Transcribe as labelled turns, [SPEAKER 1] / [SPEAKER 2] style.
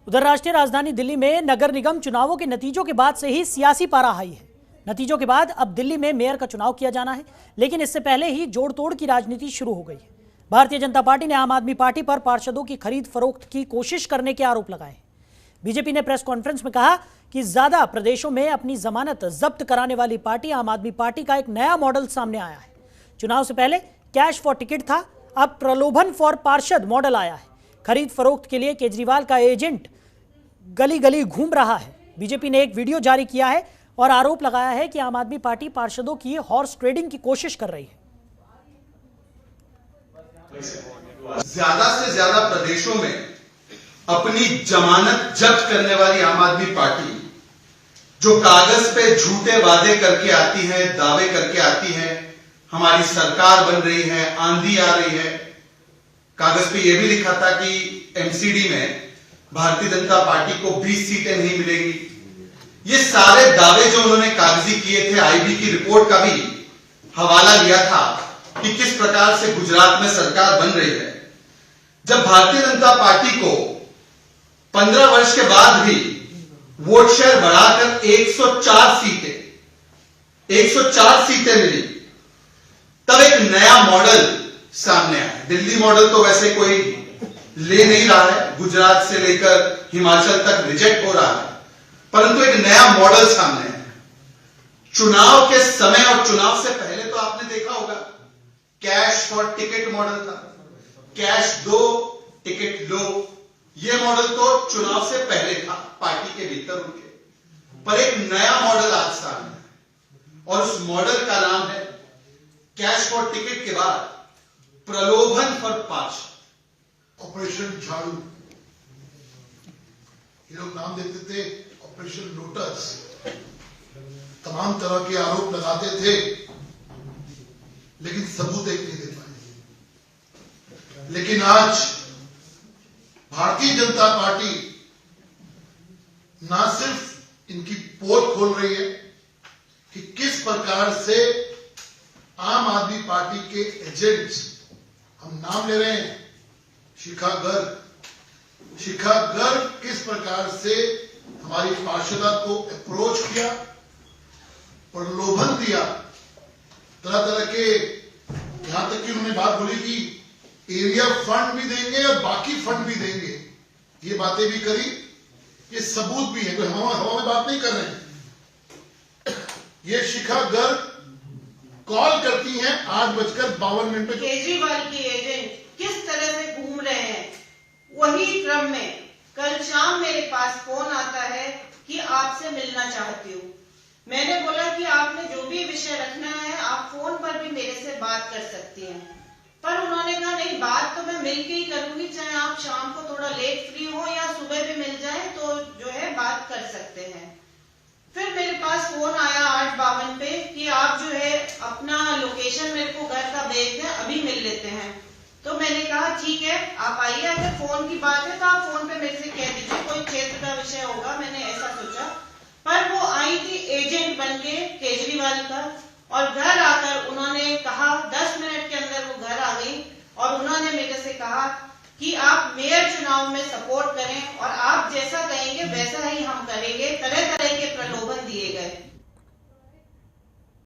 [SPEAKER 1] उधर राष्ट्रीय राजधानी दिल्ली में नगर निगम चुनावों के नतीजों के बाद से ही सियासी पारा हाई है। नतीजों के बाद अब दिल्ली में मेयर का चुनाव किया जाना है, लेकिन इससे पहले ही जोड़ तोड़ की राजनीति शुरू हो गई है। भारतीय जनता पार्टी ने आम आदमी पार्टी पर पार्षदों की खरीद फरोख्त की कोशिश करने के आरोप लगाए हैं। बीजेपी ने प्रेस कॉन्फ्रेंस में कहा कि ज्यादा प्रदेशों में अपनी जमानत जब्त कराने वाली पार्टी आम आदमी पार्टी का एक नया मॉडल सामने आया है। चुनाव से पहले कैश फॉर टिकट था, अब प्रलोभन फॉर पार्षद मॉडल आया है। खरीद फरोख्त के लिए केजरीवाल का एजेंट गली गली घूम रहा है। बीजेपी ने एक वीडियो जारी किया है और आरोप लगाया है कि आम आदमी पार्टी पार्षदों की हॉर्स ट्रेडिंग की कोशिश कर रही है।
[SPEAKER 2] ज्यादा से ज्यादा प्रदेशों में अपनी जमानत जब्त करने वाली आम आदमी पार्टी जो कागज पे झूठे वादे करके आती है, दावे करके आती है, हमारी सरकार बन रही है, आंधी आ रही है। कागज पे यह भी लिखा था कि एमसीडी में भारतीय जनता पार्टी को 20 सीटें नहीं मिलेगी। ये सारे दावे जो उन्होंने कागजी किए थे, आईबी की रिपोर्ट का भी हवाला लिया था कि किस प्रकार से गुजरात में सरकार बन रही है। जब भारतीय जनता पार्टी को 15 वर्ष के बाद भी वोट शेयर बढ़ाकर 104 सीटें मिली, तब एक नया मॉडल सामने आया। दिल्ली मॉडल तो वैसे कोई ले नहीं रहा है, गुजरात से लेकर हिमाचल तक रिजेक्ट हो रहा है, परंतु एक नया मॉडल सामने है। चुनाव के समय और चुनाव से पहले तो आपने देखा होगा कैश फॉर टिकट मॉडल था, कैश दो टिकट लो। यह मॉडल तो चुनाव से पहले था पार्टी के भीतर उनके, पर एक नया मॉडल आज सामने है और उस मॉडल का नाम है कैश फॉर टिकट के बाद प्रलोभन फॉर पार्षद।
[SPEAKER 3] ऑपरेशन झाड़ू, ये लोग नाम देते थे ऑपरेशन लोटस। तमाम तरह के आरोप लगाते थे, लेकिन सबूत एक नहीं दे पाए। लेकिन आज भारतीय जनता पार्टी ना सिर्फ इनकी पोल खोल रही है कि किस प्रकार से आम आदमी पार्टी के एजेंट्स, हम नाम ले रहे हैं, शिखा गर्ग किस प्रकार से हमारी पार्षदा को अप्रोच किया, प्रलोभन दिया, तरह तरह के, यहां तक कि उन्होंने बात बोली कि एरिया फंड भी देंगे और बाकी फंड भी देंगे। ये बातें भी करी, ये सबूत भी है, कोई हवा में बात नहीं कर रहे हैं। ये शिखा गर्ग कॉल करती हैं 8:52 पे।
[SPEAKER 4] केजरीवाल की एजेंट किस तरह से घूम रहे हैं, वही क्रम में कल शाम मेरे पास फोन आता है कि आपसे मिलना चाहती हूँ। मैंने बोला कि आपने जो भी विषय रखना है आप फोन पर भी मेरे से बात कर सकती हैं, पर उन्होंने कहा नहीं, बात तो मैं मिलके ही करूंगी, चाहे आप शाम को थोड़ा लेट फ्री हो या सुबह भी मिल जाए तो जो है बात कर सकते हैं। फिर मेरे पास फोन आया 8:52 पे कि आप जो है अपना लोकेशन मेरे को घर का भेज दें, अभी मिल लेते हैं। तो मैंने कहा ठीक है, आप आइए, अगर फोन की बात है तो आप फोन पे मेरे से कह दीजिए, कोई क्षेत्र का विषय होगा, मैंने ऐसा सोचा। पर वो आई थी एजेंट बनके केजरीवाल का, और घर आकर उन्होंने कहा 10 मिनट के अंदर वो घर आ गई और उन्होंने मेरे से कहा कि आप मेयर चुनाव में सपोर्ट करें और आप जैसा कहेंगे वैसा ही हम करेंगे। तरह तरह